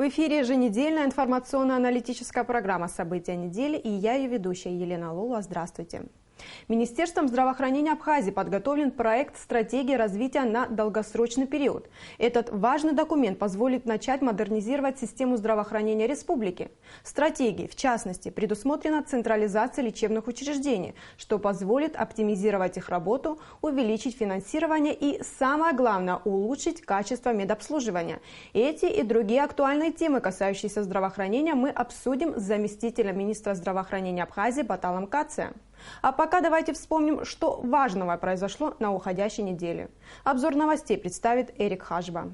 В эфире еженедельная информационно-аналитическая программа «События недели» и я, ее ведущая Елена Лула. Здравствуйте. Министерством здравоохранения Абхазии подготовлен проект стратегии развития на долгосрочный период. Этот важный документ позволит начать модернизировать систему здравоохранения республики. В стратегии, в частности, предусмотрена централизация лечебных учреждений, что позволит оптимизировать их работу, увеличить финансирование и, самое главное, улучшить качество медобслуживания. Эти и другие актуальные темы, касающиеся здравоохранения, мы обсудим с заместителем министра здравоохранения Абхазии Баталом Кация. А пока давайте вспомним, что важного произошло на уходящей неделе. Обзор новостей представит Эрик Хажба.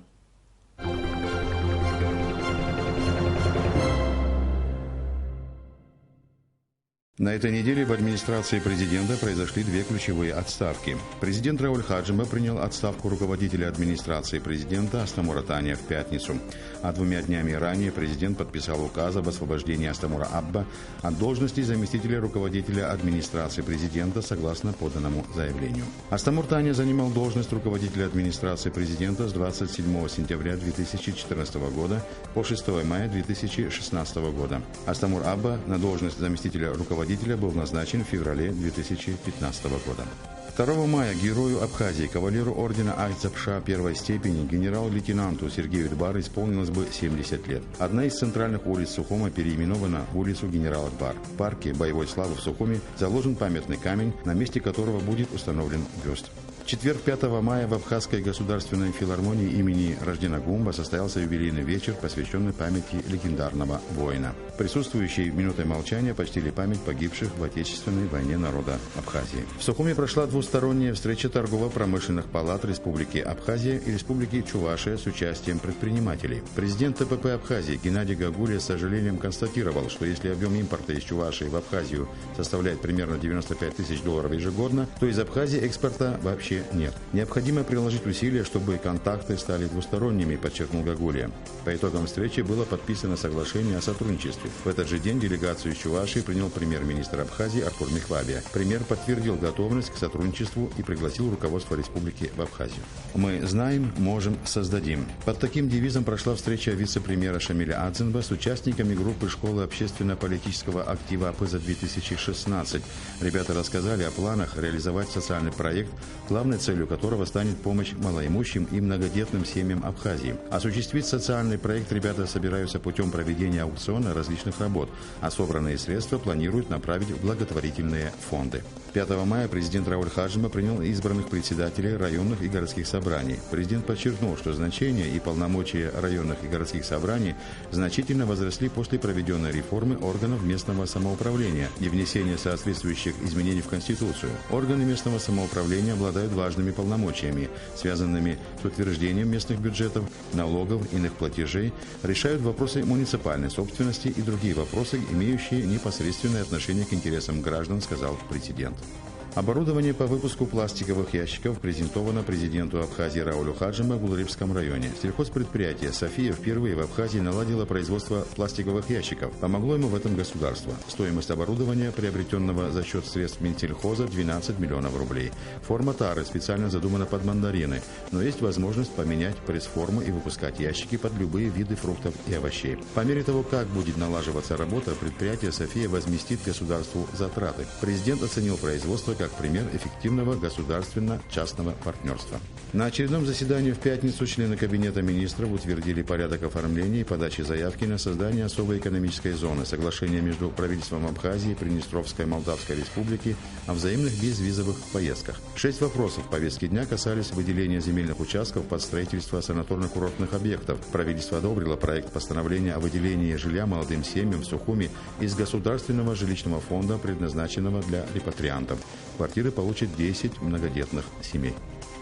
На этой неделе в администрации президента произошли две ключевые отставки. Президент Рауль Хаджиба принял отставку руководителя администрации президента Астамура Таня в пятницу. А 2 днями ранее президент подписал указ об освобождении Астамура Абба от должности заместителя руководителя администрации президента согласно поданному заявлению. Астамур Таня занимал должность руководителя администрации президента с 27 сентября 2014 года по 6 мая 2016 года. Астамур Абба на должность заместителя руководителя был назначен в феврале 2015 года. 2 мая герою Абхазии, кавалеру ордена Ахтзапша первой степени, генерал-лейтенанту Сергею Дбар исполнилось бы 70 лет. Одна из центральных улиц Сухума переименована в улицу генерала Дбар. В парке боевой славы в Сухуме заложен памятный камень, на месте которого будет установлен бюст. В четверг 5 мая в Абхазской государственной филармонии имени Раждена Гумба состоялся юбилейный вечер, посвященный памяти легендарного воина. Присутствующие минутой молчания почтили память погибших в Отечественной войне народа Абхазии. В Сухуме прошла двусторонняя встреча торгово-промышленных палат Республики Абхазия и Республики Чувашия с участием предпринимателей. Президент ТПП Абхазии Геннадий Гагулия с сожалением констатировал, что если объем импорта из Чувашии в Абхазию составляет примерно $95 тысяч ежегодно, то из Абхазии экспорта вообще нет. Необходимо приложить усилия, чтобы контакты стали двусторонними, подчеркнул Гагулия. По итогам встречи было подписано соглашение о сотрудничестве. В этот же день делегацию из Чувашии принял премьер-министр Абхазии Артур Михвабия. Премьер подтвердил готовность к сотрудничеству и пригласил руководство республики в Абхазию. «Мы знаем, можем, создадим». Под таким девизом прошла встреча вице-премьера Шамиля Адзинба с участниками группы школы общественно-политического актива АПЗ-2016. Ребята рассказали о планах реализовать социальный проект, главной целью которого станет помощь малоимущим и многодетным семьям Абхазии. Осуществить социальный проект ребята собираются путем проведения аукциона различных работ, а собранные средства планируют направить в благотворительные фонды. 5 мая президент Рауль Хаджиба принял избранных председателей районных и городских собраний. Президент подчеркнул, что значение и полномочия районных и городских собраний значительно возросли после проведенной реформы органов местного самоуправления и внесения соответствующих изменений в Конституцию. Органы местного самоуправления обладают важными полномочиями, связанными с утверждением местных бюджетов, налогов, иных платежей, решают вопросы муниципальной собственности и другие вопросы, имеющие непосредственное отношение к интересам граждан, сказал президент. Оборудование по выпуску пластиковых ящиков презентовано президенту Абхазии Раулю Хаджиба в Улрипском районе. Сельхозпредприятие «София» впервые в Абхазии наладило производство пластиковых ящиков. Помогло ему в этом государство. Стоимость оборудования, приобретенного за счет средств Минсельхоза, 12 миллионов рублей. Форма тары специально задумана под мандарины, но есть возможность поменять пресс-форму и выпускать ящики под любые виды фруктов и овощей. По мере того, как будет налаживаться работа, предприятие «София» возместит государству затраты. Президент оценил производство как пример эффективного государственно-частного партнерства. На очередном заседании в пятницу члены Кабинета министров утвердили порядок оформления и подачи заявки на создание особой экономической зоны, соглашение между правительством Абхазии и Приднестровской Молдавской Республики о взаимных безвизовых поездках. 6 вопросов в повестке дня касались выделения земельных участков под строительство санаторно-курортных объектов. Правительство одобрило проект постановления о выделении жилья молодым семьям в Сухуме из Государственного жилищного фонда, предназначенного для репатриантов. Квартиры получат 10 многодетных семей.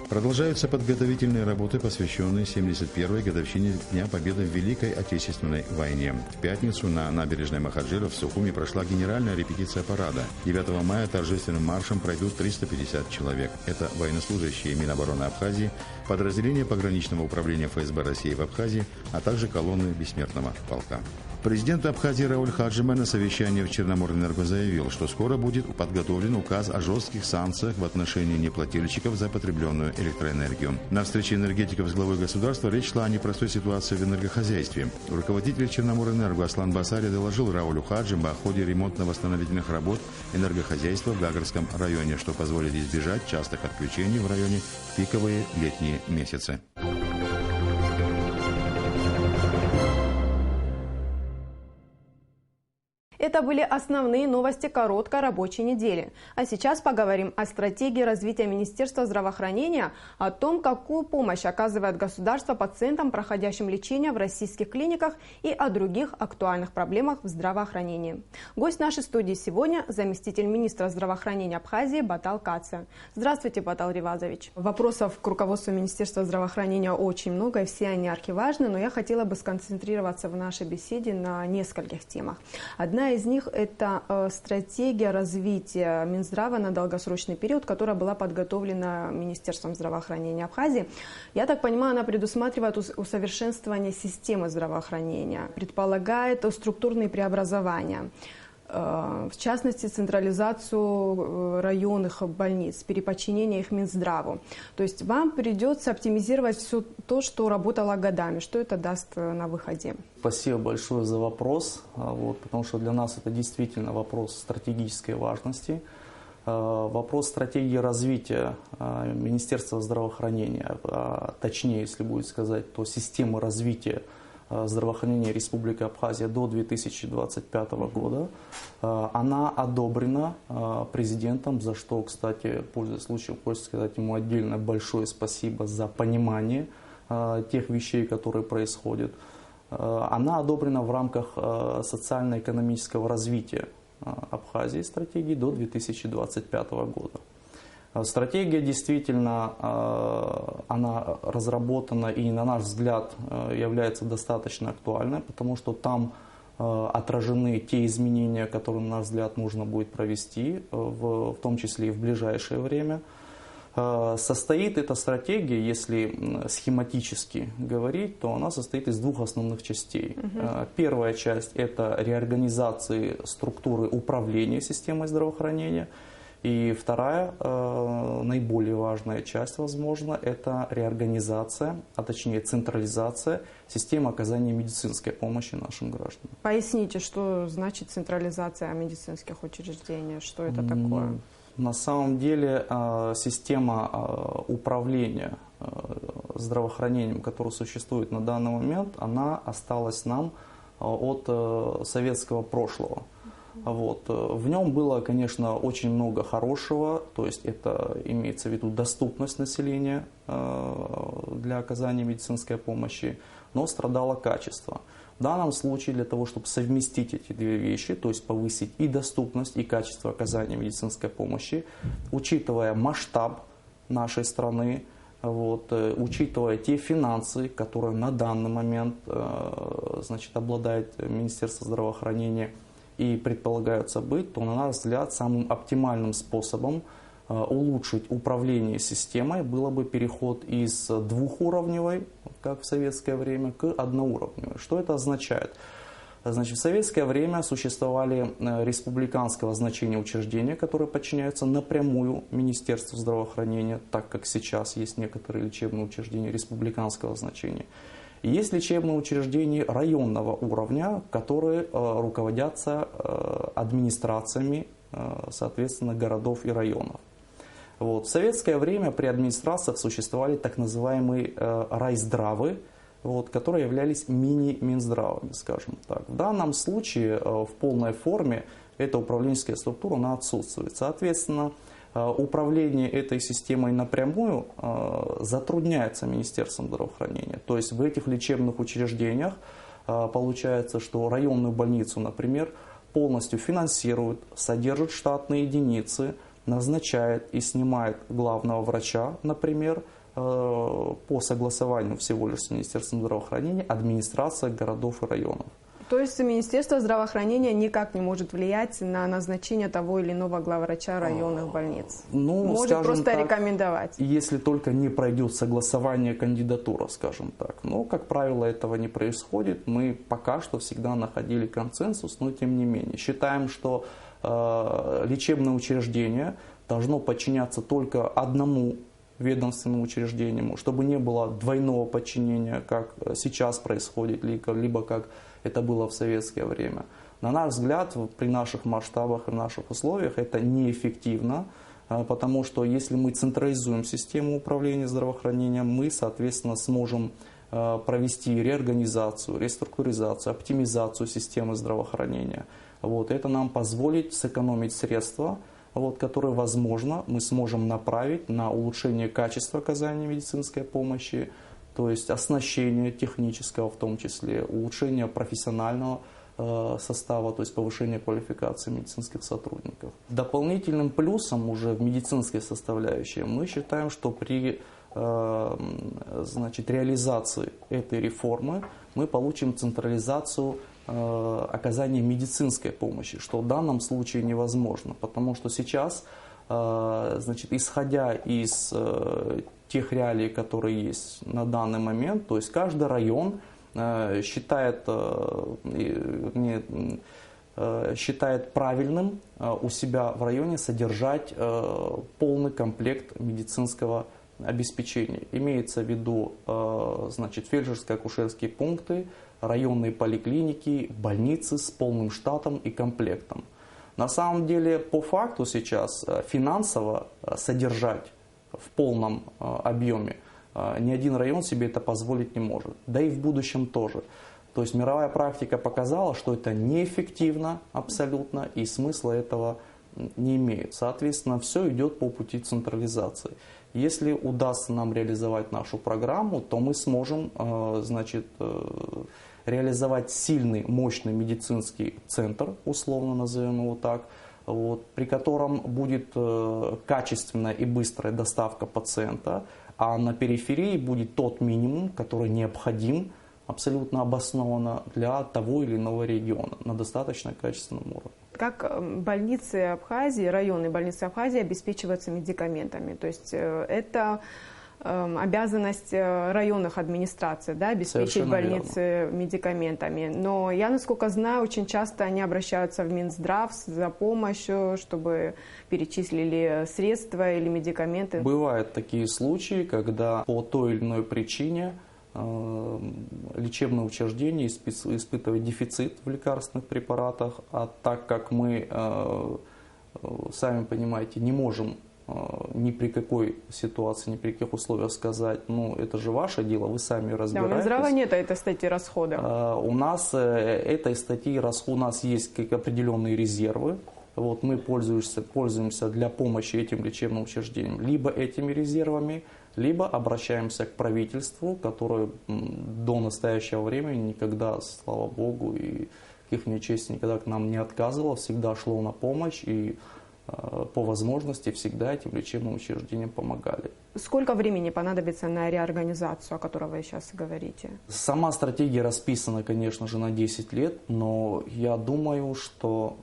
Продолжаются подготовительные работы, посвященные 71-й годовщине Дня Победы в Великой Отечественной войне. В пятницу на набережной Махаджира в Сухуме прошла генеральная репетиция парада. 9 мая торжественным маршем пройдут 350 человек. Это военнослужащие Минобороны Абхазии, подразделения пограничного управления ФСБ России в Абхазии, а также колонны Бессмертного полка. Президент Абхазии Рауль Хаджима на совещании в Черноморэнерго заявил, что скоро будет подготовлен указ о жестких санкциях в отношении неплательщиков за потребленную электроэнергию. На встрече энергетиков с главой государства речь шла о непростой ситуации в энергохозяйстве. Руководитель Черноморэнерго Аслан Басари доложил Раулю Хаджима о ходе ремонтно-восстановительных работ энергохозяйства в Гагарском районе, что позволит избежать частых отключений в районе в пиковые летние месяцы. Это были основные новости короткой рабочей недели. А сейчас поговорим о стратегии развития Министерства здравоохранения, о том, какую помощь оказывает государство пациентам, проходящим лечение в российских клиниках, и о других актуальных проблемах в здравоохранении. Гость нашей студии сегодня – заместитель министра здравоохранения Абхазии Батал Каца. Здравствуйте, Батал Ривазович. Вопросов к руководству Министерства здравоохранения очень много, и все они архиважны, но я хотела бы сконцентрироваться в нашей беседе на нескольких темах. Одна из них – это стратегия развития Минздрава на долгосрочный период, которая была подготовлена Министерством здравоохранения Абхазии. Я так понимаю, она предусматривает усовершенствование системы здравоохранения, предполагает структурные преобразования. В частности, централизацию районных больниц, переподчинение их Минздраву. То есть вам придется оптимизировать все то, что работало годами. Что это даст на выходе? Спасибо большое за вопрос, потому что для нас это действительно вопрос стратегической важности. Вопрос стратегии развития Министерства здравоохранения, точнее, если будет сказать, то системы развития здравоохранения Республики Абхазия до 2025 года. Она одобрена президентом, за что, кстати, пользуясь случаем, хочется сказать ему отдельно большое спасибо за понимание тех вещей, которые происходят. Она одобрена в рамках социально-экономического развития Абхазии стратегии до 2025 года. Стратегия действительно, она разработана и, на наш взгляд, является достаточно актуальной, потому что там отражены те изменения, которые, на наш взгляд, нужно будет провести, в том числе и в ближайшее время. Состоит эта стратегия, если схематически говорить, то она состоит из двух основных частей. Первая часть – это реорганизация структуры управления системой здравоохранения. И вторая, наиболее важная часть, возможно, это реорганизация, а точнее централизация системы оказания медицинской помощи нашим гражданам. Поясните, что значит централизация медицинских учреждений, что это такое? На самом деле система управления здравоохранением, которая существует на данный момент, она осталась нам от советского прошлого. В нем было, конечно, очень много хорошего, то есть это имеется в виду доступность населения для оказания медицинской помощи, но страдало качество. В данном случае для того, чтобы совместить эти две вещи, то есть повысить и доступность, и качество оказания медицинской помощи, учитывая масштаб нашей страны, учитывая те финансы, которые на данный момент обладает Министерство здравоохранения, и предполагаются быть, то, на наш взгляд, самым оптимальным способом улучшить управление системой было бы переход из двухуровневой, как в советское время, к одноуровневой. Что это означает? Значит, в советское время существовали республиканского значения учреждения, которые подчиняются напрямую Министерству здравоохранения, так как сейчас есть некоторые лечебные учреждения республиканского значения. Есть лечебные учреждения районного уровня, которые руководятся администрациями, соответственно, городов и районов. В советское время при администрациях существовали так называемые райздравы, которые являлись мини-минздравами, скажем так. В данном случае в полной форме эта управленческая структура она отсутствует. Соответственно, управление этой системой напрямую затрудняется Министерством здравоохранения. То есть в этих лечебных учреждениях получается, что районную больницу, например, полностью финансирует, содержит штатные единицы, назначает и снимает главного врача, например, по согласованию всего лишь с Министерством здравоохранения администрация городов и районов. То есть Министерство здравоохранения никак не может влиять на назначение того или иного главврача районных больниц? Ну, может просто так, рекомендовать? Если только не пройдет согласование кандидатура, скажем так. Но, как правило, этого не происходит. Мы пока что всегда находили консенсус, но тем не менее. Считаем, что лечебное учреждение должно подчиняться только одному ведомственному учреждению, чтобы не было двойного подчинения, как сейчас происходит, либо как это было в советское время. На наш взгляд, при наших масштабах и наших условиях это неэффективно, потому что если мы централизуем систему управления здравоохранением, мы, соответственно, сможем провести реорганизацию, реструктуризацию, оптимизацию системы здравоохранения. Это нам позволит сэкономить средства, которые, возможно, мы сможем направить на улучшение качества оказания медицинской помощи, то есть оснащение технического в том числе, улучшение профессионального состава, то есть повышение квалификации медицинских сотрудников. Дополнительным плюсом уже в медицинской составляющей мы считаем, что при реализации этой реформы мы получим централизацию оказания медицинской помощи, что в данном случае невозможно, потому что сейчас, исходя из тех реалий, которые есть на данный момент, то есть каждый район считает правильным у себя в районе содержать полный комплект медицинского обеспечения. Имеется в виду фельдшерско-акушерские пункты, районные поликлиники, больницы с полным штатом и комплектом. На самом деле, по факту сейчас финансово содержать в полном объеме ни один район себе это позволить не может. Да и в будущем тоже. То есть мировая практика показала, что это неэффективно абсолютно и смысла этого не имеет. Соответственно, все идет по пути централизации. Если удастся нам реализовать нашу программу, то мы сможем реализовать сильный, мощный медицинский центр, условно назовем его так, при котором будет качественная и быстрая доставка пациента, а на периферии будет тот минимум, который необходим абсолютно обоснованно для того или иного региона на достаточно качественном уровне. Как больницы Абхазии, районные больницы Абхазии обеспечиваются медикаментами? То есть это обязанность районных администраций, да, обеспечить Совершенно больницы верно. Медикаментами. Но я, насколько знаю, очень часто они обращаются в Минздрав за помощью, чтобы перечислили средства или медикаменты. Бывают такие случаи, когда по той или иной причине лечебное учреждение испытывает дефицит в лекарственных препаратах, а так как мы, сами понимаете, не можем ни при какой ситуации, ни при каких условиях сказать, это же ваше дело, вы сами разбираетесь. Да, у Минздрава нет этой статьи расходов. У нас этой статьи расходов, у нас есть определенные резервы. Мы пользуемся для помощи этим лечебным учреждениям либо этими резервами, либо обращаемся к правительству, которое до настоящего времени никогда, слава Богу, и их нечесть никогда к нам не отказывало, всегда шло на помощь и по возможности всегда этим лечебным учреждениям помогали. Сколько времени понадобится на реорганизацию, о которой вы сейчас говорите? Сама стратегия расписана, конечно же, на 10 лет, но я думаю, что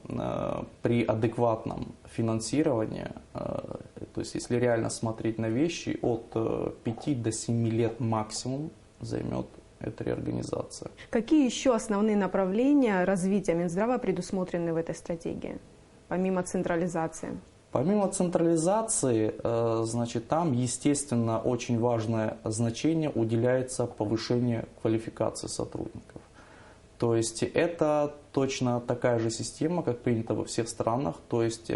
при адекватном финансировании, то есть если реально смотреть на вещи, от 5 до 7 лет максимум займет эта реорганизация. Какие еще основные направления развития Минздрава предусмотрены в этой стратегии? Помимо централизации? Помимо централизации, там, естественно, очень важное значение уделяется повышению квалификации сотрудников. То есть это точно такая же система, как принято во всех странах, то есть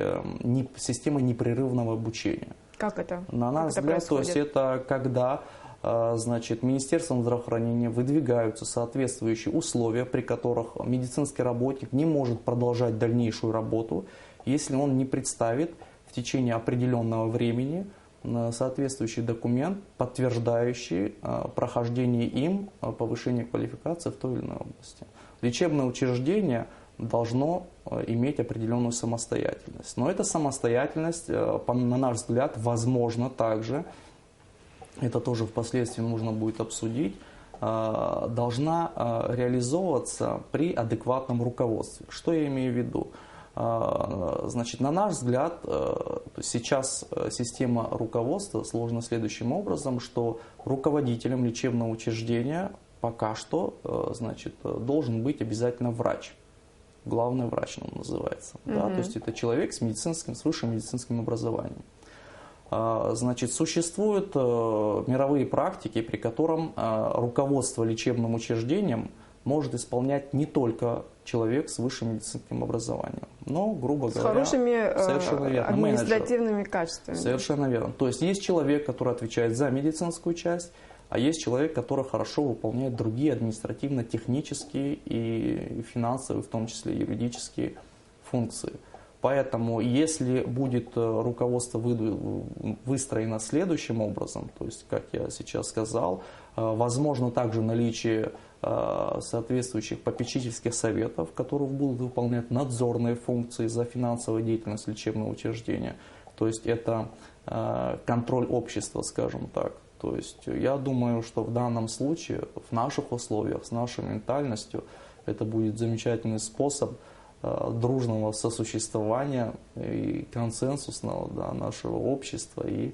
система непрерывного обучения. Как это? На наш взгляд, то есть это когда Министерством здравоохранения выдвигаются соответствующие условия, при которых медицинский работник не может продолжать дальнейшую работу, если он не представит в течение определенного времени соответствующий документ, подтверждающий прохождение им повышения квалификации в той или иной области. Лечебное учреждение должно иметь определенную самостоятельность. Но эта самостоятельность, на наш взгляд, возможно также, это тоже впоследствии нужно будет обсудить, должна реализовываться при адекватном руководстве. Что я имею в виду? Значит, на наш взгляд, сейчас система руководства сложена следующим образом, что руководителем лечебного учреждения пока что, значит, должен быть обязательно врач. Главный врач он называется. Да? То есть это человек с высшим медицинским образованием. Значит, существуют мировые практики, при котором руководство лечебным учреждением может исполнять не только человек с высшим медицинским образованием, но, грубо говоря, хорошими верно, административными менеджер. качествами. Совершенно верно. То есть есть человек, который отвечает за медицинскую часть, а есть человек, который хорошо выполняет другие административно-технические и финансовые, в том числе юридические функции. Поэтому, если будет руководство выстроено следующим образом, то есть, как я сейчас сказал, возможно также наличие соответствующих попечительских советов, которые будут выполнять надзорные функции за финансовую деятельность лечебного учреждения. То есть, это контроль общества, скажем так. То есть, я думаю, что в данном случае, в наших условиях, с нашей ментальностью, это будет замечательный способ дружного сосуществования и консенсусного, да, нашего общества и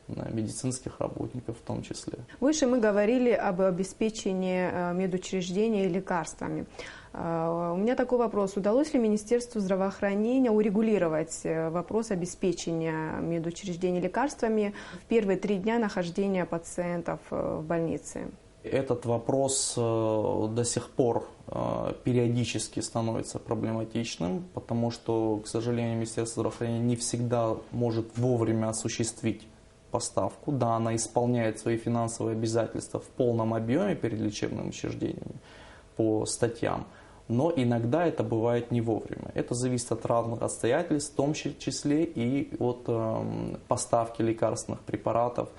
медицинских работников в том числе. Выше мы говорили об обеспечении медучреждений лекарствами. У меня такой вопрос. Удалось ли Министерству здравоохранения урегулировать вопрос обеспечения медучреждений лекарствами в первые 3 дня нахождения пациентов в больнице? Этот вопрос до сих пор периодически становится проблематичным, потому что, к сожалению, Министерство здравоохранения не всегда может вовремя осуществить поставку. Да, она исполняет свои финансовые обязательства в полном объеме перед лечебными учреждениями по статьям, но иногда это бывает не вовремя. Это зависит от разных обстоятельств, в том числе и от поставки лекарственных препаратов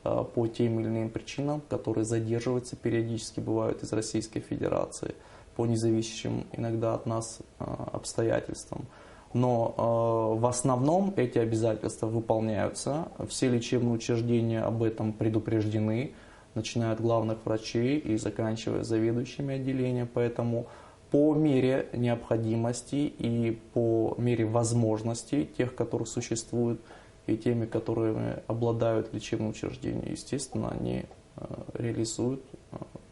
по тем или иным причинам, которые задерживаются периодически, бывают из Российской Федерации, по независящим иногда от нас обстоятельствам. Но в основном эти обязательства выполняются, все лечебные учреждения об этом предупреждены, начиная от главных врачей и заканчивая заведующими отделения, поэтому по мере необходимости и по мере возможностей тех, которые существуют, и теми, которые обладают лечебным учреждением, естественно, они реализуют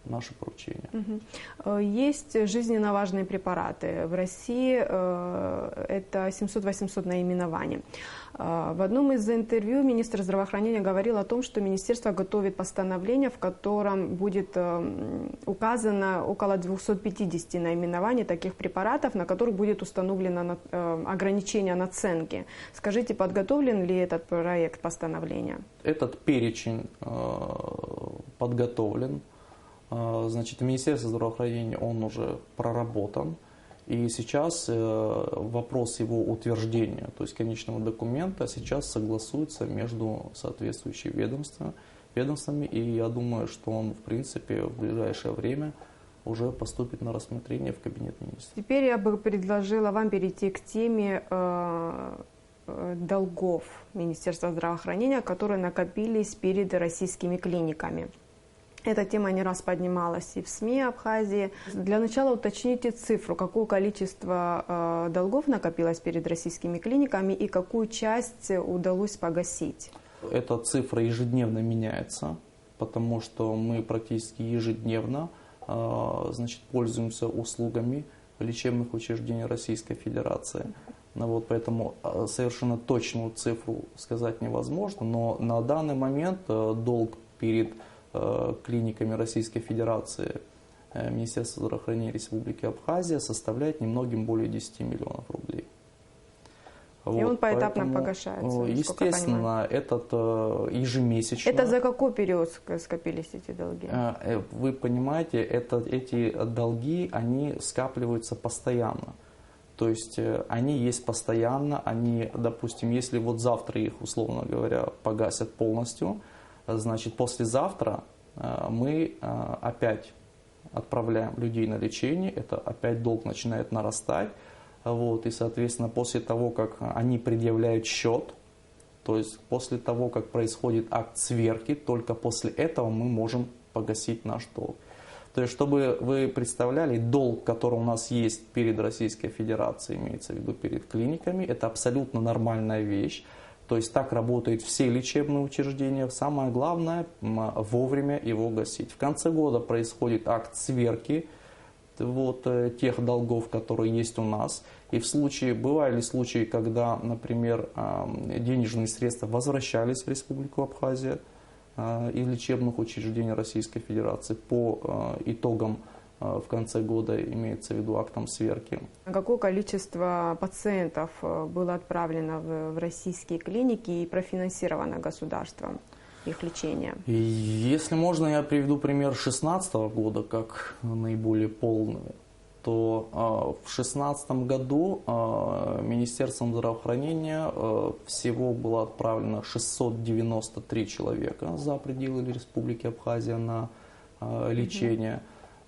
наши поручения. Есть жизненно важные препараты. В России это 700-800 наименований. В одном из интервью министр здравоохранения говорил о том, что министерство готовит постановление, в котором будет указано около 250 наименований таких препаратов, на которых будет установлено ограничение наценки. Скажите, подготовлен ли этот проект постановления? Этот перечень подготовлен. Значит, Министерство здравоохранения он уже проработан. И сейчас вопрос его утверждения, то есть конечного документа, сейчас согласуется между соответствующими ведомствами. И я думаю, что он, в принципе, в ближайшее время уже поступит на рассмотрение в кабинет министров. Теперь я бы предложила вам перейти к теме долгов Министерства здравоохранения, которые накопились перед российскими клиниками. Эта тема не раз поднималась и в СМИ Абхазии. Для начала уточните цифру, какое количество долгов накопилось перед российскими клиниками и какую часть удалось погасить. Эта цифра ежедневно меняется, потому что мы практически ежедневно пользуемся услугами лечебных учреждений Российской Федерации. Вот, поэтому совершенно точную цифру сказать невозможно, но на данный момент долг перед клиниками Российской Федерации Министерства здравоохранения Республики Абхазия составляет немногим более 10 миллионов рублей. И он поэтапно погашается? Естественно, этот ежемесячно. Это за какой период скопились эти долги? Вы понимаете, эти долги, они скапливаются постоянно. То есть они есть постоянно, они, допустим, если вот завтра их, условно говоря, погасят полностью, значит, послезавтра мы опять отправляем людей на лечение, это опять долг начинает нарастать. Вот, и, соответственно, после того, как они предъявляют счет, то есть после того, как происходит акт сверки, только после этого мы можем погасить наш долг. То есть, чтобы вы представляли, долг, который у нас есть перед Российской Федерацией, имеется в виду перед клиниками, это абсолютно нормальная вещь. То есть так работают все лечебные учреждения. Самое главное вовремя его гасить. В конце года происходит акт сверки тех долгов, которые есть у нас. И бывали случаи, когда, например, денежные средства возвращались в Республику Абхазия из лечебных учреждений Российской Федерации по итогам в конце года, имеется в виду актом сверки. Какое количество пациентов было отправлено в российские клиники и профинансировано государством их лечение? Если можно, я приведу пример 2016 года как наиболее полный. То в 2016 году Министерством здравоохранения всего было отправлено 693 человека за пределы Республики Абхазия на лечение.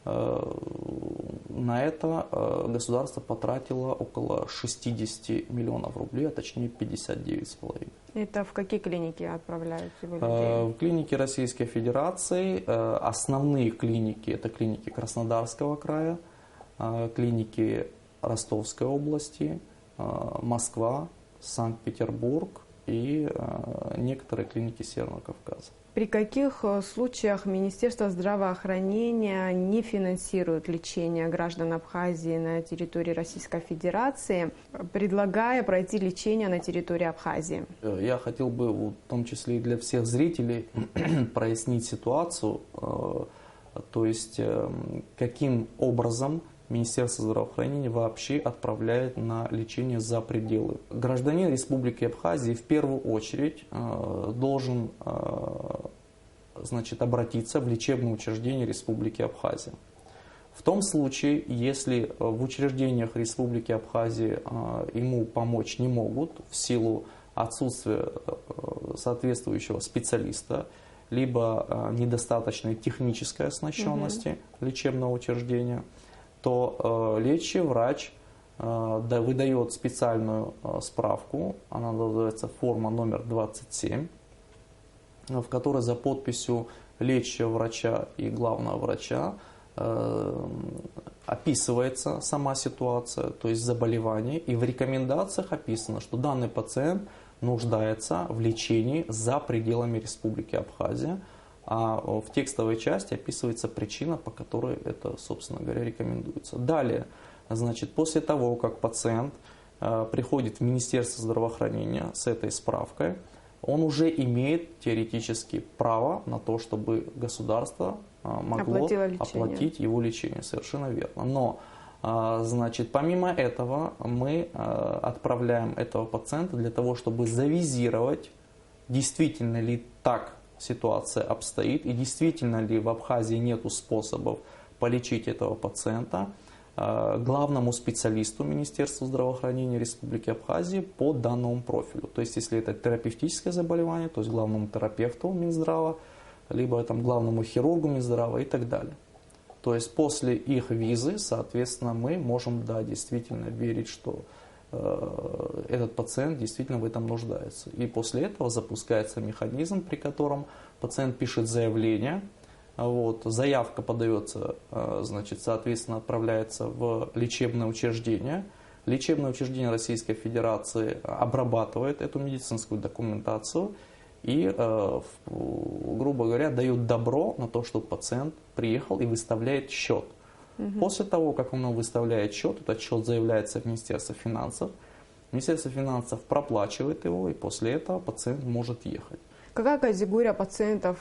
На это государство потратило около 60 миллионов рублей, а точнее 59,5. Это в какие клиники отправляют людей? В клиники Российской Федерации, основные клиники, это клиники Краснодарского края, клиники Ростовской области, Москва, Санкт-Петербург и некоторые клиники Северного Кавказа. При каких случаях Министерство здравоохранения не финансирует лечение граждан Абхазии на территории Российской Федерации, предлагая пройти лечение на территории Абхазии? Я хотел бы, в том числе и для всех зрителей, прояснить ситуацию, то есть каким образом Министерство здравоохранения вообще отправляет на лечение за пределы. Гражданин Республики Абхазии в первую очередь должен обратиться в лечебное учреждение Республики Абхазия. В том случае, если в учреждениях Республики Абхазии ему помочь не могут в силу отсутствия соответствующего специалиста, либо недостаточной технической оснащенности лечебного учреждения, то лечащий врач выдает специальную справку, она называется форма номер 27, в которой за подписью лечащего врача и главного врача описывается сама ситуация, то есть заболевание, и в рекомендациях описано, что данный пациент нуждается в лечении за пределами Республики Абхазия, а в текстовой части описывается причина, по которой это, собственно говоря, рекомендуется. Далее, после того, как пациент приходит в Министерство здравоохранения с этой справкой, он уже имеет теоретически право на то, чтобы государство могло оплатить его лечение. Совершенно верно. Но, помимо этого, мы отправляем этого пациента для того, чтобы завизировать, действительно ли так ситуация обстоит и действительно ли в Абхазии нет способов полечить этого пациента, главному специалисту Министерства здравоохранения Республики Абхазии по данному профилю. То есть, если это терапевтическое заболевание, то есть главному терапевту Минздрава, либо главному хирургу Минздрава и так далее. То есть, после их визы, соответственно, мы можем, действительно верить, что этот пациент действительно в этом нуждается. И после этого запускается механизм, при котором пациент пишет заявление, заявка подается, соответственно, отправляется в лечебное учреждение. Лечебное учреждение Российской Федерации обрабатывает эту медицинскую документацию и, грубо говоря, дает добро на то, чтобы пациент приехал и выставляет счет. После того, как он выставляет счет, этот счет заявляется в Министерство финансов. Министерство финансов проплачивает его, и после этого пациент может ехать. Какая категория пациентов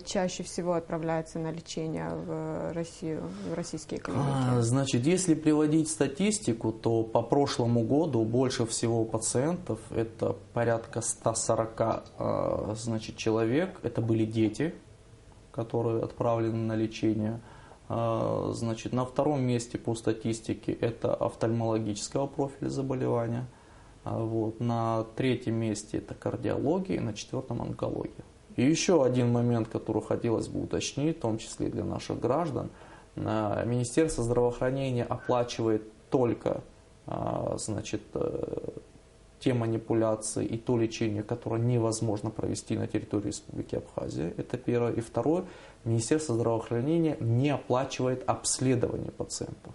чаще всего отправляется на лечение в Россию, в российские клиники? Если приводить статистику, то по прошлому году больше всего пациентов, это порядка 140 человек, это были дети, которые отправлены на лечение. На втором месте по статистике это офтальмологического профиля заболевания. На третьем месте это кардиология, и на четвертом онкология. И еще один момент, который хотелось бы уточнить, в том числе для наших граждан. Министерство здравоохранения оплачивает только те манипуляции и то лечение, которое невозможно провести на территории Республики Абхазия. Это первое. И второе, Министерство здравоохранения не оплачивает обследование пациентов.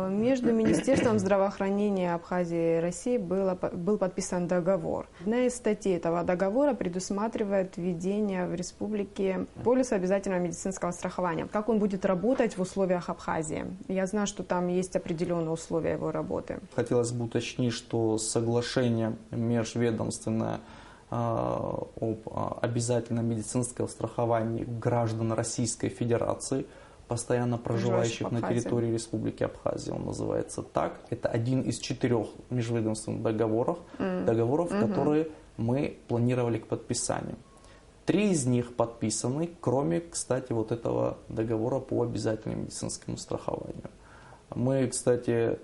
Между Министерством здравоохранения Абхазии и России был подписан договор. Одна из статей этого договора предусматривает введение в республике полиса обязательного медицинского страхования. Как он будет работать в условиях Абхазии? Я знаю, что там есть определенные условия его работы. Хотелось бы уточнить, что соглашение межведомственное об обязательном медицинском страховании граждан Российской Федерации, постоянно проживающих на территории Республики Абхазия, он называется так. Это один из 4 межведомственных договоров, которые мы планировали к подписанию. 3 из них подписаны, кроме, кстати, вот этого договора по обязательному медицинскому страхованию. Мы, кстати,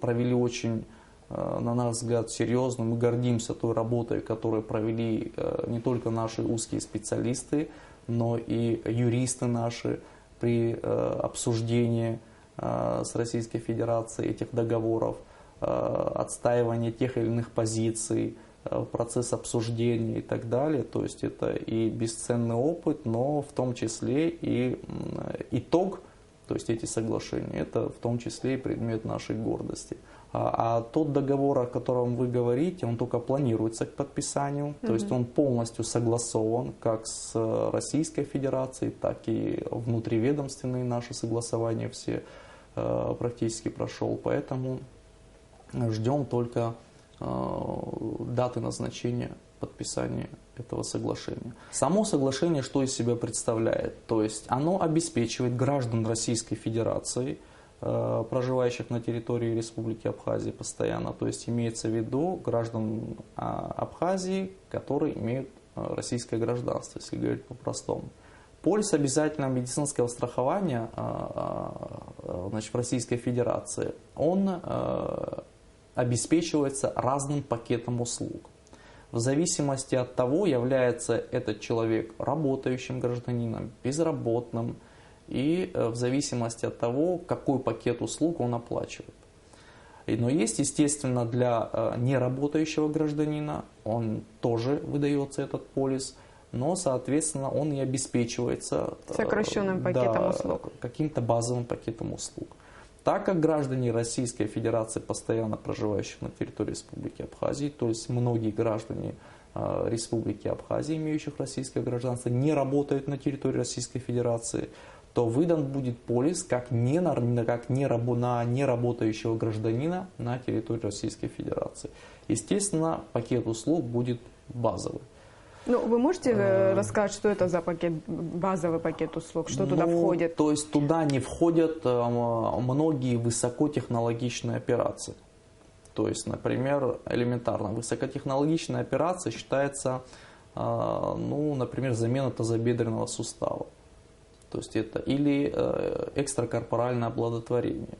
провели очень, на наш взгляд, серьезно. Мы гордимся той работой, которую провели не только наши узкие специалисты, но и юристы наши при обсуждении с Российской Федерацией этих договоров, отстаивание тех или иных позиций, процесс обсуждения и так далее. То есть это и бесценный опыт, но в том числе и итог, то есть эти соглашения, это в том числе и предмет нашей гордости. А тот договор, о котором вы говорите, он только планируется к подписанию, то есть он полностью согласован как с Российской Федерацией, так и внутриведомственные наши согласования все практически прошел, поэтому ждем только даты назначения подписания этого соглашения. Само соглашение что из себя представляет? То есть оно обеспечивает граждан Российской Федерации, проживающих на территории Республики Абхазия постоянно, то есть имеется в виду граждан Абхазии, которые имеют российское гражданство, если говорить по-простому. Полис обязательного медицинского страхования в Российской Федерации, он обеспечивается разным пакетом услуг. В зависимости от того, является этот человек работающим гражданином, безработным, и в зависимости от того, какой пакет услуг он оплачивает. Но есть, естественно, для неработающего гражданина, он тоже выдается этот полис, но, соответственно, он и обеспечивается сокращенным пакетом услуг, каким-то базовым пакетом услуг. Так как граждане Российской Федерации, постоянно проживающих на территории Республики Абхазии, то есть многие граждане Республики Абхазии, имеющих российское гражданство, не работают на территории Российской Федерации, то выдан будет полис как на неработающего гражданина на территории Российской Федерации. Естественно, пакет услуг будет базовый. Ну, вы можете рассказать, что это за пакет, базовый пакет услуг, что туда входит? То есть туда не входят многие высокотехнологичные операции. То есть, например, элементарно, высокотехнологичная операция считается, например, замена тазобедренного сустава. То есть это или экстракорпоральное оплодотворение,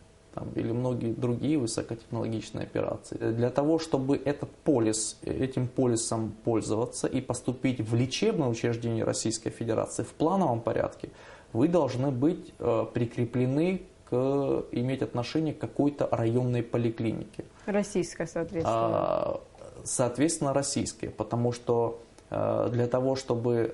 или многие другие высокотехнологичные операции. Для того, чтобы этим полисом пользоваться и поступить в лечебное учреждение Российской Федерации в плановом порядке, вы должны быть прикреплены, иметь отношение к какой-то районной поликлинике. Российской, соответственно. Соответственно, российской, потому что для того, чтобы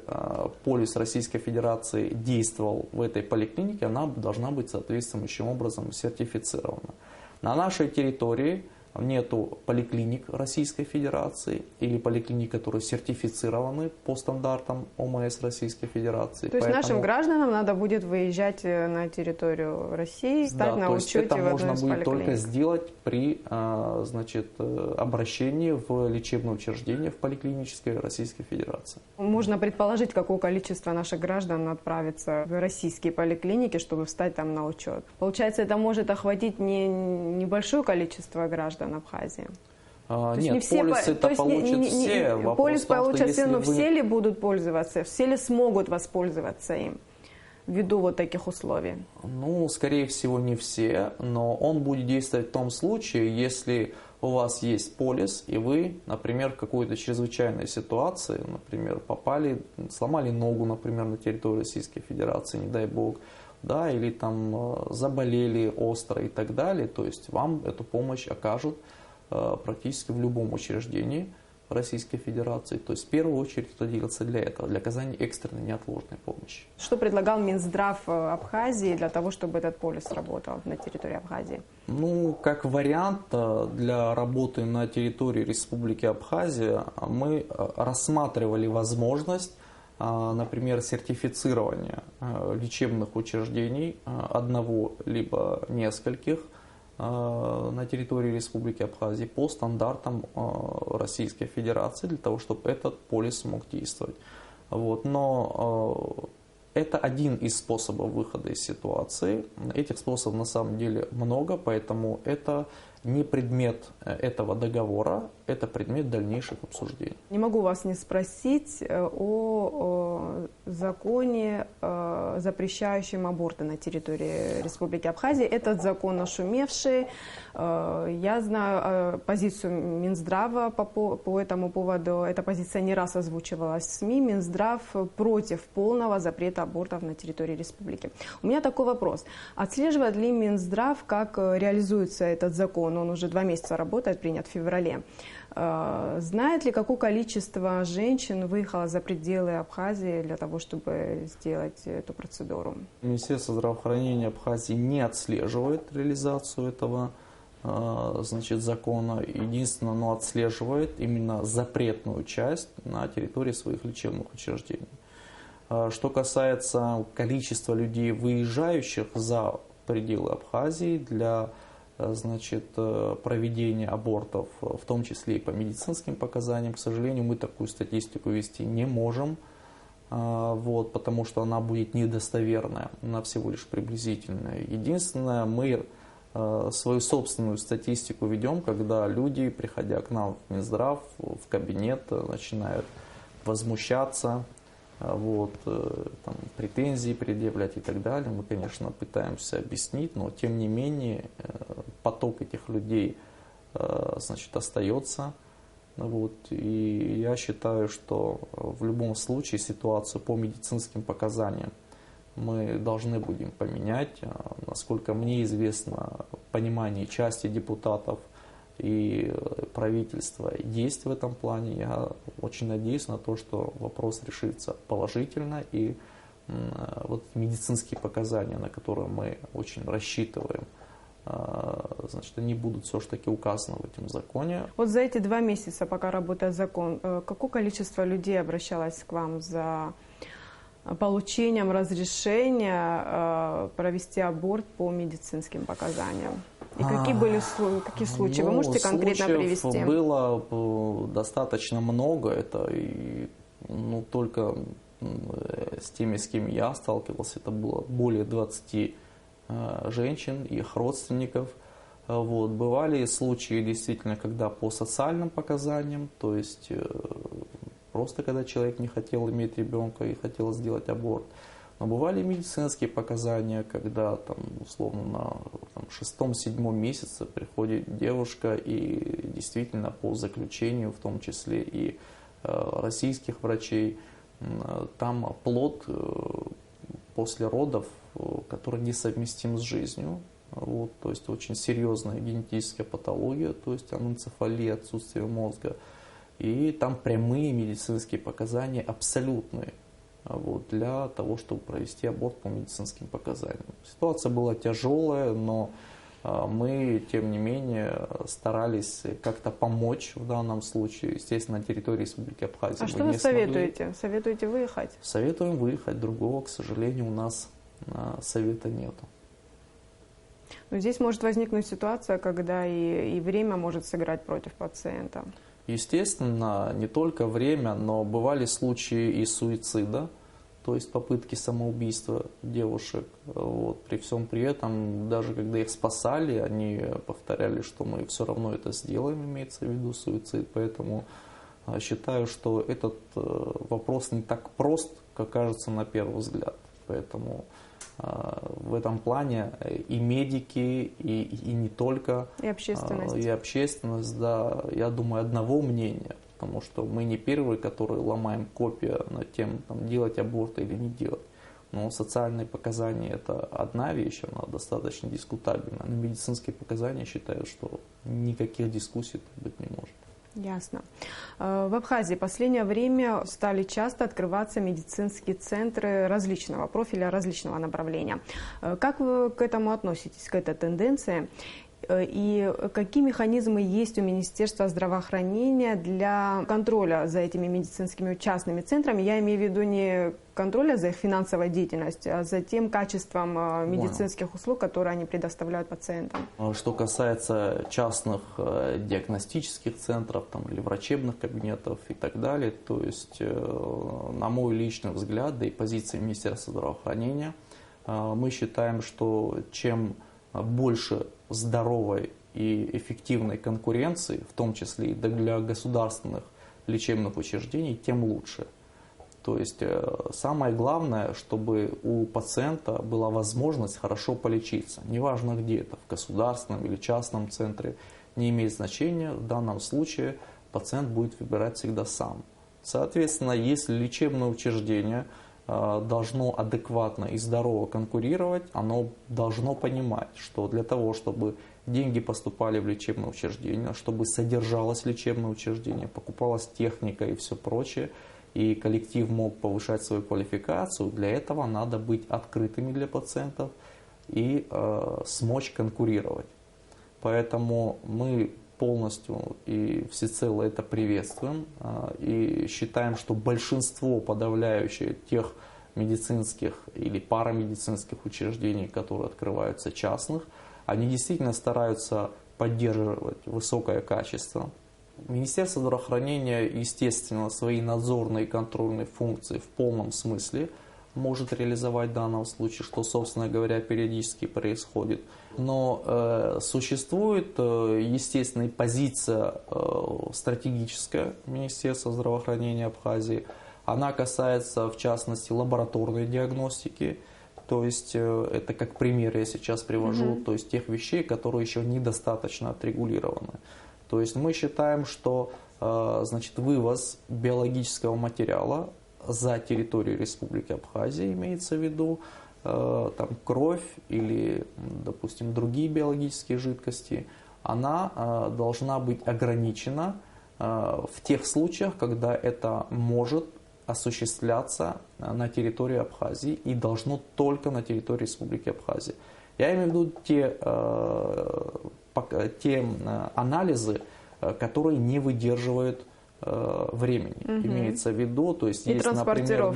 полис Российской Федерации действовал в этой поликлинике, она должна быть соответствующим образом сертифицирована. На нашей территории нету поликлиник Российской Федерации или поликлиник, которые сертифицированы по стандартам ОМС Российской Федерации. То есть нашим гражданам надо будет выезжать на территорию России, стать на учете в одной из поликлиник. Это можно будет только сделать при обращении в лечебное учреждение в поликлинической Российской Федерации. Можно предположить, какое количество наших граждан отправится в российские поликлиники, чтобы встать там на учет. Получается, это может охватить не небольшое количество граждан Абхазии. Нет, полис это получат все. Полис получат все, но все ли будут пользоваться, все ли смогут воспользоваться им ввиду вот таких условий? Скорее всего, не все, но он будет действовать в том случае, если у вас есть полис, и вы, например, в какой-то чрезвычайной ситуации, например, сломали ногу, например, на территории Российской Федерации, не дай бог, или там заболели остро и так далее, то есть вам эту помощь окажут практически в любом учреждении, Российской Федерации. То есть в первую очередь это делается для этого, для оказания экстренной неотложной помощи. Что предлагал Минздрав Абхазии для того, чтобы этот полис работал на территории Абхазии? Ну, как вариант для работы на территории Республики Абхазия мы рассматривали возможность, например, сертифицирования лечебных учреждений одного либо нескольких на территории Республики Абхазия по стандартам Российской Федерации, для того, чтобы этот полис мог действовать. Вот. Но это один из способов выхода из ситуации. Этих способов на самом деле много, поэтому это не предмет этого договора, это предмет дальнейших обсуждений. Не могу вас не спросить о законе, запрещающем аборты на территории Республики Абхазия. Этот закон нашумевший. Я знаю позицию Минздрава по этому поводу. Эта позиция не раз озвучивалась в СМИ. Минздрав против полного запрета абортов на территории республики. У меня такой вопрос. Отслеживает ли Минздрав, как реализуется этот закон? Он уже 2 месяца работает, принят в феврале. Знает ли, какое количество женщин выехало за пределы Абхазии для того, чтобы сделать эту процедуру? Министерство здравоохранения Абхазии не отслеживает реализацию этого закона. Единственное, оно отслеживает именно запретную часть на территории своих лечебных учреждений. Что касается количества людей, выезжающих за пределы Абхазии для проведения абортов, в том числе и по медицинским показаниям, к сожалению, мы такую статистику вести не можем, потому что она будет недостоверная, она всего лишь приблизительная. Единственное, мы свою собственную статистику ведем, когда люди, приходя к нам в Минздрав, в кабинет, начинают возмущаться, претензии предъявлять и так далее. Мы, конечно, пытаемся объяснить, но тем не менее поток этих людей остается. И я считаю, что в любом случае ситуацию по медицинским показаниям мы должны будем поменять. Насколько мне известно, понимание части депутатов и правительства есть в этом плане. Я очень надеюсь на то, что вопрос решится положительно, и медицинские показания, на которые мы очень рассчитываем, они будут все-таки указаны в этом законе. Вот за эти 2 месяца, пока работает закон, какое количество людей обращалось к вам за получением разрешения провести аборт по медицинским показаниям? И какие случаи? Вы можете конкретно привести? Было достаточно много. Это только с теми, с кем я сталкивался, это было более 20 женщин и их родственников. Бывали случаи действительно, когда по социальным показаниям, то есть просто когда человек не хотел иметь ребенка и хотел сделать аборт. Но бывали медицинские показания, когда условно на 6-7 месяце приходит девушка, и действительно по заключению, в том числе и российских врачей, там плод после родов, который несовместим с жизнью. То есть очень серьезная генетическая патология, то есть аненцефалия, отсутствие мозга. И там прямые медицинские показания абсолютные для того, чтобы провести аборт по медицинским показаниям. Ситуация была тяжелая, но мы, тем не менее, старались как-то помочь в данном случае. Естественно, на территории Республики Абхазия. А что вы советуете? Советуете выехать? Советуем выехать. Другого, к сожалению, у нас совета нету. Но здесь может возникнуть ситуация, когда и время может сыграть против пациента. Естественно, не только время, но бывали случаи и суицида, то есть попытки самоубийства девушек. При всем при этом, даже когда их спасали, они повторяли, что мы все равно это сделаем, имеется в виду суицид. Поэтому считаю, что этот вопрос не так прост, как кажется на первый взгляд. Поэтому в этом плане и медики, и не только, и общественность, да, я думаю, одного мнения, потому что мы не первые, которые ломаем копья над тем, делать аборт или не делать. Но социальные показания – это одна вещь, она достаточно дискутабельна. На медицинские показания считаю, что никаких дискуссий быть не может. Ясно. В Абхазии в последнее время стали часто открываться медицинские центры различного профиля, различного направления. Как вы к этому относитесь, к этой тенденции? И какие механизмы есть у Министерства здравоохранения для контроля за этими медицинскими частными центрами? Я имею в виду не контроля за их финансовой деятельностью, а за тем качеством медицинских услуг, которые они предоставляют пациентам. Что касается частных диагностических центров там, или врачебных кабинетов и так далее, то есть, на мой личный взгляд, да и позиция Министерства здравоохранения, мы считаем, что чем больше здоровой и эффективной конкуренции, в том числе и для государственных лечебных учреждений, тем лучше. То есть самое главное, чтобы у пациента была возможность хорошо полечиться. Неважно где это, в государственном или частном центре, не имеет значения. В данном случае пациент будет выбирать всегда сам. Соответственно, если лечебное учреждение должно адекватно и здорово конкурировать, оно должно понимать, что для того, чтобы деньги поступали в лечебное учреждение, чтобы содержалось лечебное учреждение, покупалась техника и все прочее, и коллектив мог повышать свою квалификацию, для этого надо быть открытыми для пациентов и смочь конкурировать. Поэтому мы полностью и всецело это приветствуем и считаем, что большинство подавляющее тех медицинских или парамедицинских учреждений, которые открываются частных, они действительно стараются поддерживать высокое качество. Министерство здравоохранения, естественно, свои надзорные и контрольные функции в полном смысле может реализовать в данном случае, что, собственно говоря, периодически происходит. Но существует, естественно, и позиция стратегическая Министерства здравоохранения Абхазии. Она касается, в частности, лабораторной диагностики. То есть это как пример я сейчас привожу, то есть тех вещей, которые еще недостаточно отрегулированы. То есть мы считаем, что значит, вывоз биологического материала за территорию Республики Абхазия, имеется в виду, там, кровь или, допустим, другие биологические жидкости, она должна быть ограничена в тех случаях, когда это может осуществляться на территории Абхазии и должно только на территории Республики Абхазия. Я имею в виду те анализы, которые не выдерживают времени. Имеется в виду, то есть есть, например,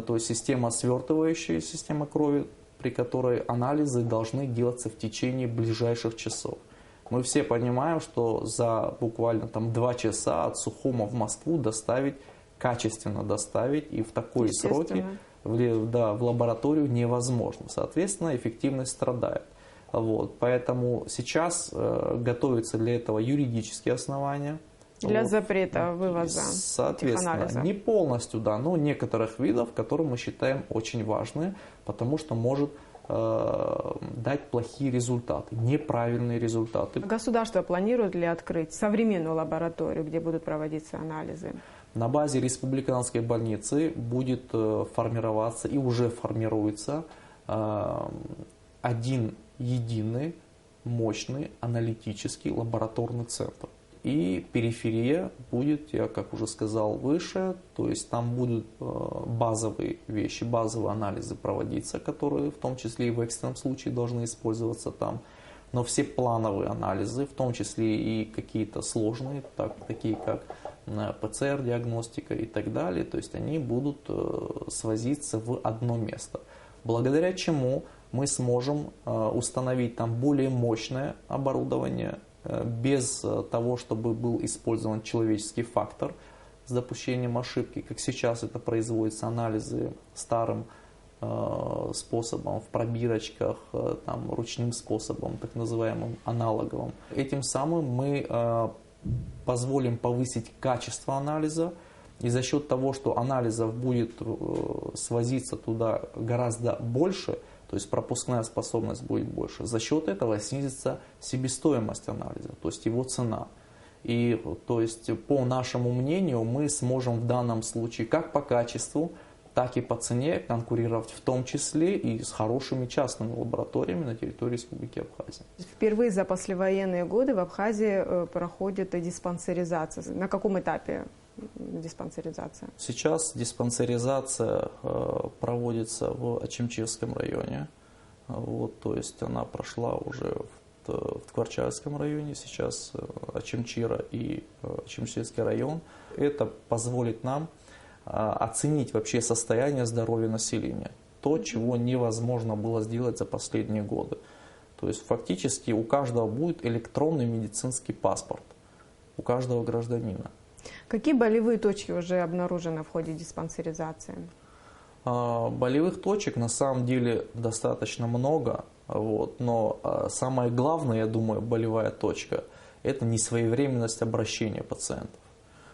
то есть система свертывающая, система крови, при которой анализы должны делаться в течение ближайших часов. Мы все понимаем, что за буквально там 2 часа от Сухума в Москву качественно доставить и в такой сроки в лабораторию невозможно. Соответственно, эффективность страдает. Вот. Поэтому сейчас готовятся для этого юридические основания. Для запрета вывоза. Соответственно, не полностью, да, но некоторых видов, которые мы считаем очень важны, потому что может дать плохие результаты, неправильные результаты. Государство планирует ли открыть современную лабораторию, где будут проводиться анализы? На базе республиканской больницы будет формироваться и уже формируется один единый, мощный аналитический лабораторный центр. И периферия будет, я как уже сказал выше, то есть там будут базовые вещи, базовые анализы проводиться, которые в том числе и в экстренном случае должны использоваться там. Но все плановые анализы, в том числе и какие-то сложные, такие как ПЦР-диагностика и так далее, то есть они будут свозиться в одно место. Благодаря чему мы сможем установить там более мощное оборудование, без того, чтобы был использован человеческий фактор с допущением ошибки, как сейчас это производятся анализы старым способом, в пробирочках, там, ручным способом, так называемым аналоговым. Этим самым мы позволим повысить качество анализа, и за счет того, что анализов будет свозиться туда гораздо больше, то есть пропускная способность будет больше, за счет этого снизится себестоимость анализа, то есть его цена. И то есть по нашему мнению мы сможем в данном случае как по качеству, так и по цене конкурировать в том числе и с хорошими частными лабораториями на территории Республики Абхазия. Впервые за послевоенные годы в Абхазии проходит диспансеризация. На каком этапе диспансеризация? Сейчас диспансеризация проводится в Очимчирском районе. Вот, то есть она прошла уже в Тверчайском районе, сейчас Очимчира и Очимчирский район. Это позволит нам оценить вообще состояние здоровья населения. То, чего невозможно было сделать за последние годы. То есть фактически у каждого будет электронный медицинский паспорт. У каждого гражданина. Какие болевые точки уже обнаружены в ходе диспансеризации? Болевых точек на самом деле достаточно много. Вот, но самое главное, я думаю, болевая точка – это несвоевременность обращения пациентов.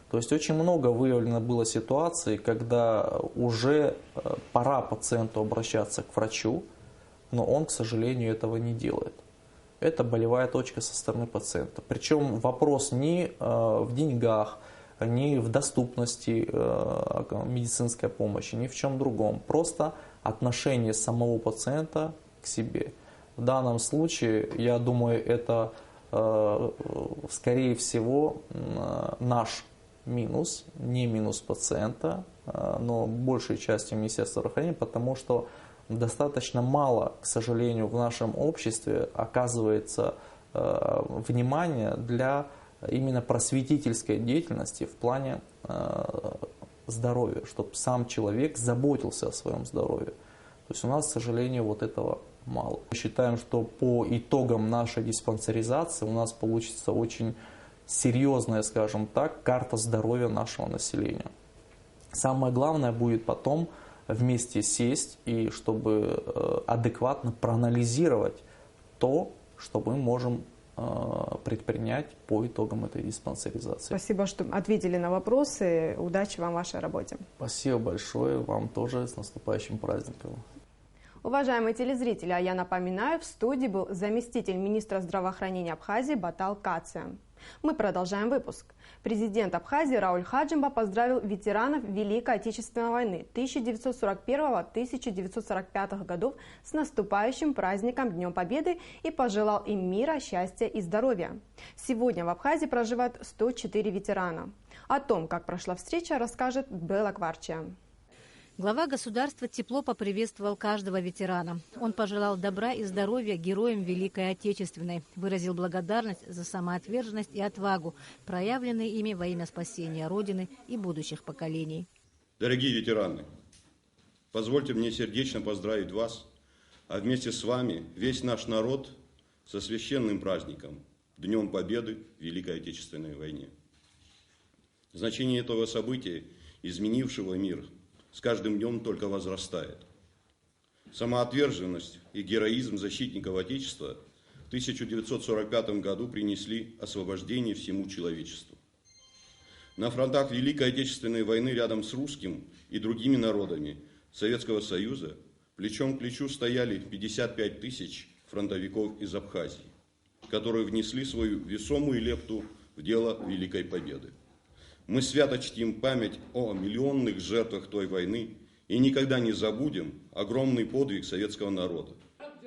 То есть очень много выявлено было ситуаций, когда уже пора пациенту обращаться к врачу, но он, к сожалению, этого не делает. Это болевая точка со стороны пациента. Причем вопрос не в деньгах, не в доступности медицинской помощи, ни в чем другом. Просто отношение самого пациента к себе. В данном случае, я думаю, это, скорее всего, наш минус, не минус пациента, но большей частью Министерства здравоохранения, потому что достаточно мало, к сожалению, в нашем обществе оказывается внимания для именно просветительской деятельности в плане здоровья, чтобы сам человек заботился о своем здоровье. То есть у нас, к сожалению, вот этого мало. Мы считаем, что по итогам нашей диспансеризации у нас получится очень серьезная, скажем так, карта здоровья нашего населения. Самое главное будет потом вместе сесть и чтобы адекватно проанализировать то, что мы можем предпринять по итогам этой диспансеризации. Спасибо, что ответили на вопросы. Удачи вам в вашей работе. Спасибо большое. Вам тоже с наступающим праздником. Уважаемые телезрители, а я напоминаю, в студии был заместитель министра здравоохранения Абхазии Батал Кация. Мы продолжаем выпуск. Президент Абхазии Рауль Хаджимба поздравил ветеранов Великой Отечественной войны 1941-1945 годов с наступающим праздником Днем Победы и пожелал им мира, счастья и здоровья. Сегодня в Абхазии проживают 104 ветерана. О том, как прошла встреча, расскажет Белла Кварчия. Глава государства тепло поприветствовал каждого ветерана. Он пожелал добра и здоровья героям Великой Отечественной, выразил благодарность за самоотверженность и отвагу, проявленные ими во имя спасения Родины и будущих поколений. Дорогие ветераны, позвольте мне сердечно поздравить вас, а вместе с вами весь наш народ со священным праздником, Днем Победы в Великой Отечественной войне. Значение этого события, изменившего мир, с каждым днем только возрастает. Самоотверженность и героизм защитников Отечества в 1945 году принесли освобождение всему человечеству. На фронтах Великой Отечественной войны рядом с русским и другими народами Советского Союза плечом к плечу стояли 55 тысяч фронтовиков из Абхазии, которые внесли свою весомую лепту в дело Великой Победы. Мы свято чтим память о миллионных жертвах той войны и никогда не забудем огромный подвиг советского народа.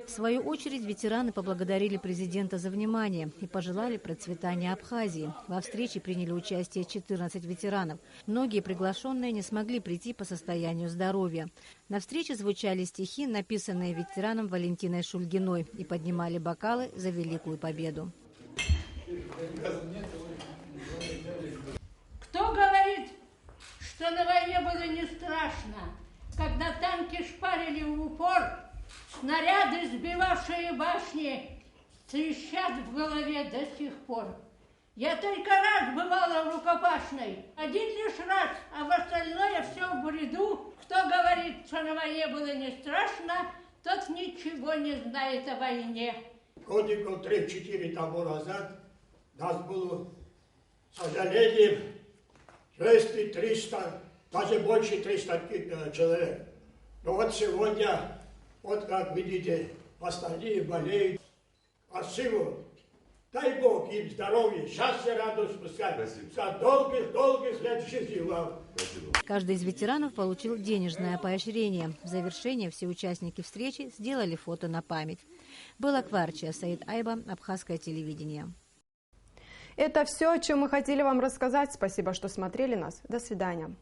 В свою очередь ветераны поблагодарили президента за внимание и пожелали процветания Абхазии. Во встрече приняли участие 14 ветеранов. Многие приглашенные не смогли прийти по состоянию здоровья. На встрече звучали стихи, написанные ветераном Валентиной Шульгиной, и поднимали бокалы за Великую Победу. Кто говорит, что на войне было не страшно, когда танки шпарили в упор, снаряды, сбивавшие башни, трещат в голове до сих пор. Я только раз бывала в рукопашной, один лишь раз, а в остальное все в бреду. Кто говорит, что на войне было не страшно, тот ничего не знает о войне. Годиков 3-4 тому назад нас было, к сожалению, 200-300, даже больше 300 человек. Но вот сегодня, вот как видите, остальные болеют. Спасибо. Дай Бог им здоровья, счастья, радость, пускай. За долгих лет жизни вам. Каждый из ветеранов получил денежное поощрение. В завершение все участники встречи сделали фото на память. Была Кварчия, Саид Айба, Абхазское телевидение. Это все, о чем мы хотели вам рассказать. Спасибо, что смотрели нас. До свидания.